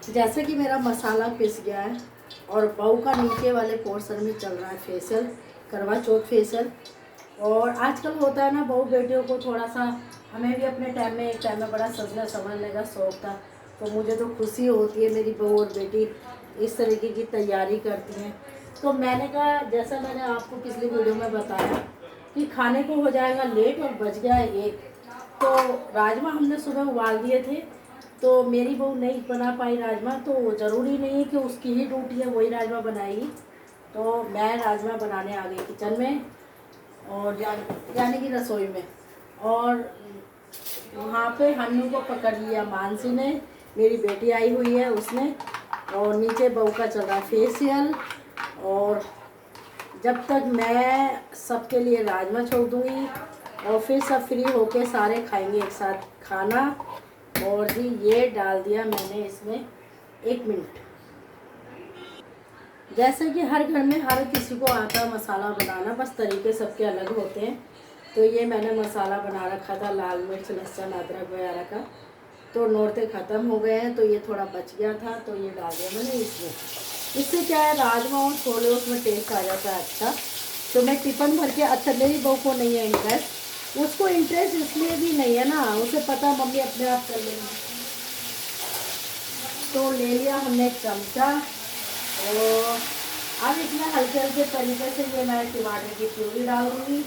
जैसे कि मेरा मसाला पिस गया है और बहू का नीचे वाले पोर्शन में चल रहा है फेशियल, करवा चौथ फेशियल। और आजकल होता है ना, बहू बेटियों को थोड़ा सा, हमें भी अपने टाइम में एक टाइम में बड़ा सजने संवरने का शौक था। तो मुझे तो खुशी होती है मेरी बहू और बेटी इस तरीके की तैयारी करती हैं। तो मैंने कहा, जैसा मैंने आपको पिछली वीडियो में बताया कि खाने को हो जाएगा लेट और बज गया है 1, तो राजमा हमने सुबह उबाल दिए थे। तो मेरी बहू नहीं बना पाई राजमा, तो ज़रूरी नहीं है कि उसकी ही ड्यूटी है वही राजमा बनाएगी। तो मैं राजमा बनाने आ गई किचन में, और यानी कि रसोई में। और वहाँ पे हन्नू को पकड़ लिया मानसी ने, मेरी बेटी आई हुई है उसने, और नीचे बहू का चल रहा है फेशियल। और जब तक मैं सबके लिए राजमा छोड़ दूँगी और फिर सब फ्री होके सारे खाएंगे एक साथ खाना। और जी ये डाल दिया मैंने इसमें 1 मिनट। जैसे कि हर घर में हर किसी को आता है मसाला बनाना, बस तरीके सबके अलग होते हैं। तो ये मैंने मसाला बना रखा था लाल मिर्च लहसुन अदरक वगैरह का, तो नौरते ख़त्म हो गए हैं, तो ये थोड़ा बच गया था तो ये डाल दिया मैंने इसमें। इससे क्या है, राजमा और छोले उसमें टेस्ट आ जाता है अच्छा। तो मैं टिफ़िन भर के, अच्छा मेरी बहू को नहीं है इंटरेस्ट, उसको इंटरेस्ट इसलिए भी नहीं है ना, उसे पता मम्मी अपने आप कर लेंगी। तो ले लिया हमने एक चमचा, और अब इसमें हल्के हल्के तरीके से ये मैं टमाटर की प्यूरी डाल दूँगी।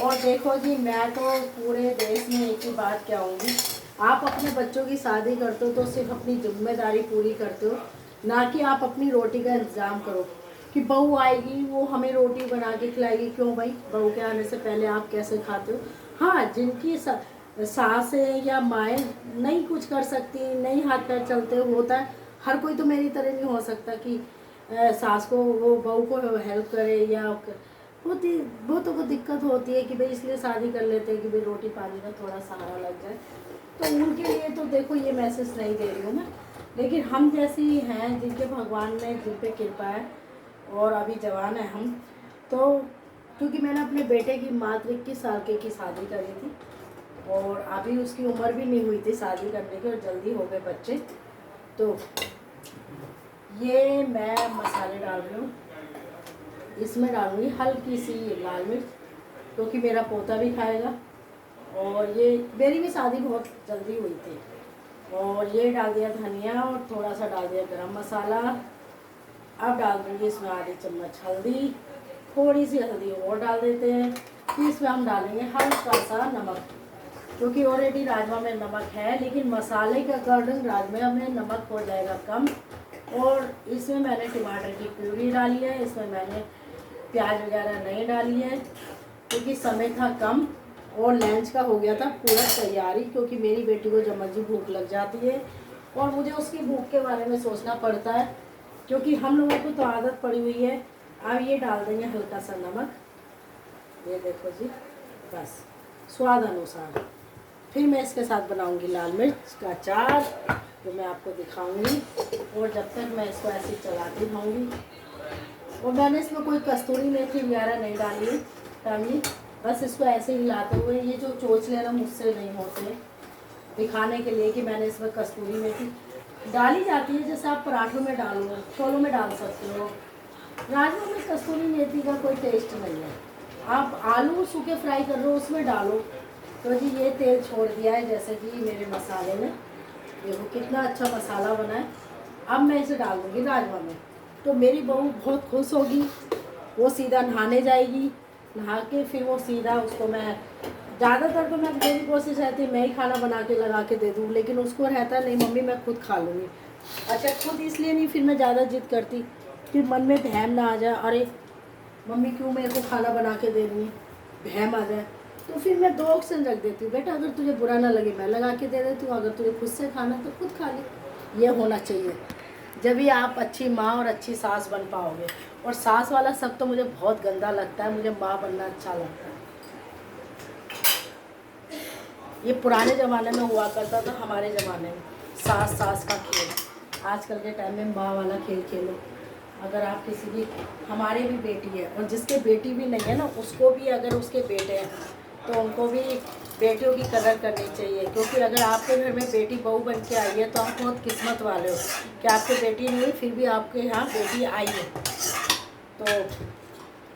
और देखो जी, मैं तो पूरे देश में एक ही बात कहूँगी, आप अपने बच्चों की शादी करते हो तो सिर्फ अपनी जिम्मेदारी पूरी करते हो, ना कि आप अपनी रोटी का इंतज़ाम करो कि बहू आएगी वो हमें रोटी बना के खिलाएगी। क्यों भाई, बहू के आने से पहले आप कैसे खाते हो? हाँ, जिनकी सासें या माएँ नहीं कुछ कर सकती, नहीं हाथ पैर चलते, होता है, हर कोई तो मेरी तरह नहीं हो सकता कि सास को वो बहू को हेल्प करे, या होती बहुतों को दिक्कत होती है कि भाई इसलिए शादी कर लेते हैं कि भाई रोटी पानी का थोड़ा सहारा लग जाए। तो उनके लिए तो देखो ये मैसेज नहीं दे रही हूँ मैं, लेकिन हम जैसी हैं जिनके भगवान ने जिन पे कृपा है और अभी जवान है हम, तो क्योंकि मैंने अपने बेटे की मात्र 21 साल की शादी करी थी, और अभी उसकी उम्र भी नहीं हुई थी शादी करने की, और जल्दी हो गए बच्चे। तो ये मैं मसाले डाल रही हूँ, इसमें डालूंगी हल्की सी लाल मिर्च, क्योंकि मेरा पोता भी खाएगा, और ये मेरी भी शादी बहुत जल्दी हुई थी। और ये डाल दिया धनिया, और थोड़ा सा डाल दिया गरम मसाला। अब डाल दूँगी इसमें आधी चम्मच हल्दी, थोड़ी सी हल्दी और डाल देते हैं। फिर इसमें हम डालेंगे हल्का सा नमक, क्योंकि ऑलरेडी राजमा में नमक है, लेकिन मसाले के अकॉर्डिंग राजमा में नमक हो जाएगा कम। और इसमें मैंने टमाटर की प्यूरी डाली है, इसमें मैंने प्याज वगैरह नहीं डाली है, क्योंकि समय था कम और लंच का हो गया था पूरा तैयारी, क्योंकि मेरी बेटी को जब मर्जी भूख लग जाती है और मुझे उसकी भूख के बारे में सोचना पड़ता है, क्योंकि हम लोगों को तो आदत पड़ी हुई है। अब ये डाल देंगे हल्का सा नमक, ये देखो जी, बस स्वाद अनुसार। फिर मैं इसके साथ बनाऊंगी लाल मिर्च का अचार, जो मैं आपको दिखाऊंगी, और जब तक मैं इसको ऐसे चलाती रहूँगी। और मैंने इसमें कोई कस्तूरी मेथी वगैरह नहीं डाली है फैमिली, बस इसको ऐसे ही हिलाते हुए, ये जो चोचले ना मुझसे नहीं होते, दिखाने के लिए कि मैंने इसमें कस्तूरी मेथी डाली जाती है, जैसे आप पराठों में डालो, छोलों में डाल सकते हो। राजमा में कस्तूरी मेथी का कोई टेस्ट नहीं है, आप आलू सूखे फ्राई कर रहे हो उसमें डालो। तो जी ये तेल छोड़ दिया है, जैसे कि मेरे मसाले में, देखो कितना अच्छा मसाला बना है। अब मैं इसे डाल दूँगी राजमा में, तो मेरी बहू बहुत खुश होगी, वो सीधा नहाने जाएगी, नहा के फिर वो सीधा, उसको मैं ज़्यादातर तो मैं, मेरी कोशिश रहती है मैं ही खाना बना के लगा के दे दूँ, लेकिन उसको रहता नहीं मम्मी मैं खुद खा लूँगी। अच्छा, खुद इसलिए नहीं, फिर मैं ज़्यादा जिद करती, फिर मन में वहम ना आ जाए, अरे मम्मी क्यों मेरे को खाना बना के दे रही है, वहम आ जाए, तो फिर मैं 2 ऑप्शन रख देती हूँ, बेटा अगर तुझे बुरा ना लगे मैं लगा के दे देती हूँ, अगर तुझे खुद से खाना तो खुद खा ले। ये होना चाहिए, जब भी आप अच्छी माँ और अच्छी सास बन पाओगे। और सास वाला सब तो मुझे बहुत गंदा लगता है, मुझे माँ बनना अच्छा लगता है। ये पुराने ज़माने में हुआ करता था, हमारे ज़माने में सास का खेल। आजकल के टाइम में माँ वाला खेल खेलो। अगर आप किसी की, हमारे भी बेटी है, और जिसके बेटी भी नहीं है ना, उसको भी अगर उसके बेटे हैं तो उनको भी बेटियों की कदर करनी चाहिए, क्योंकि अगर आपके घर में बेटी बहू बन के आई है तो आप बहुत किस्मत वाले हो कि आपकी बेटी नहीं फिर भी आपके यहाँ बेटी आई है। तो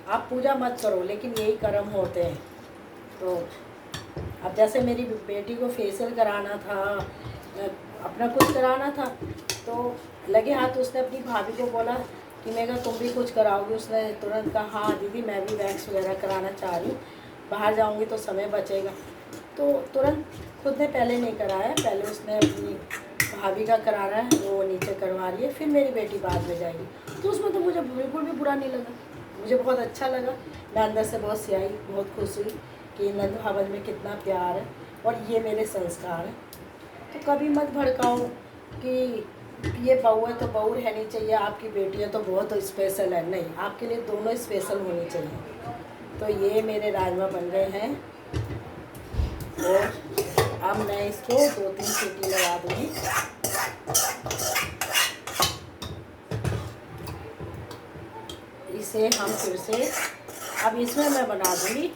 आप पूजा मत करो, लेकिन यही कर्म होते हैं। तो अब जैसे मेरी बेटी को फेशियल कराना था, अपना कुछ कराना था, तो लगे हाथ उसने अपनी भाभी को बोला कि मैं कहा तुम भी कुछ कराओगी। उसने तुरंत कहा हाँ दीदी मैं भी वैक्स वगैरह कराना चाह रही हूँ, बाहर जाऊँगी तो समय बचेगा। तो तुरंत खुद ने पहले नहीं कराया, पहले उसने अपनी भाभी का करा रहा है, वो नीचे करवा रही है, फिर मेरी बेटी बाद में जाएगी। तो उसमें तो मुझे बिल्कुल भी बुरा नहीं लगा, मुझे बहुत अच्छा लगा। मैं अंदर से बहुत सियाई, बहुत खुश हुई कि नंद भवन में कितना प्यार है और ये मेरे संस्कार हैं। तो कभी मत भड़काओ कि ये बहू है तो बहू रहनी चाहिए, आपकी बेटी है तो बहुत स्पेशल है। नहीं, आपके लिए दोनों स्पेशल होनी चाहिए। तो ये मेरे राजमा बन गए हैं और अब मैं इसको 2-3 सीटी लगा दूँगी। इसे हम फिर से अब इसमें मैं बना दूँगी,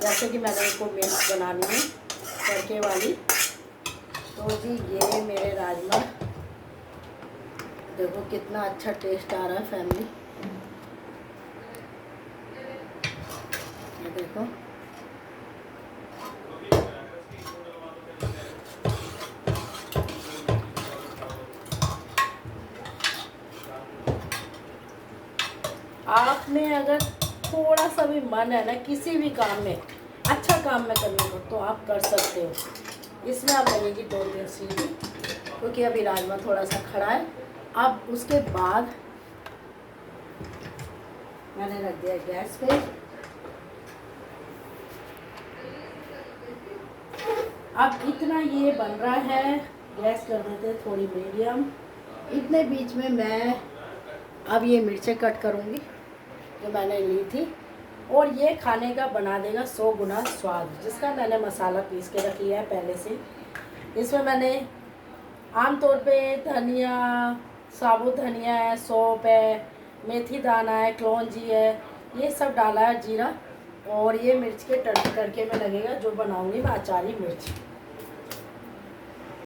जैसे कि मैंने इसको मिर्च बनानी है तड़के वाली। तो जी ये मेरे राजमा देखो कितना अच्छा टेस्ट आ रहा है फैमिली, ये देखो। आप में अगर थोड़ा सा भी मन है ना किसी भी काम में, अच्छा काम में करने को, तो आप कर सकते हो। इसमें आप लगेगी 2-3 सीटी, क्योंकि अभी राजमा थोड़ा सा खड़ा है। अब उसके बाद मैंने रख दिया गैस पे। अब इतना ये बन रहा है, गैस कर देते थोड़ी मीडियम। इतने बीच में मैं अब ये मिर्चें कट करूँगी जो मैंने ली थी, और ये खाने का बना देगा 100 गुना स्वाद, जिसका मैंने मसाला पीस के रख लिया है पहले से। इसमें मैंने आमतौर पे धनिया, साबुत धनिया है, सौंफ है, मेथी दाना है, कलौंजी है, ये सब डाला है, जीरा। और ये मिर्च के तड़के में लगेगा जो बनाऊंगी मैं अचारी मिर्च।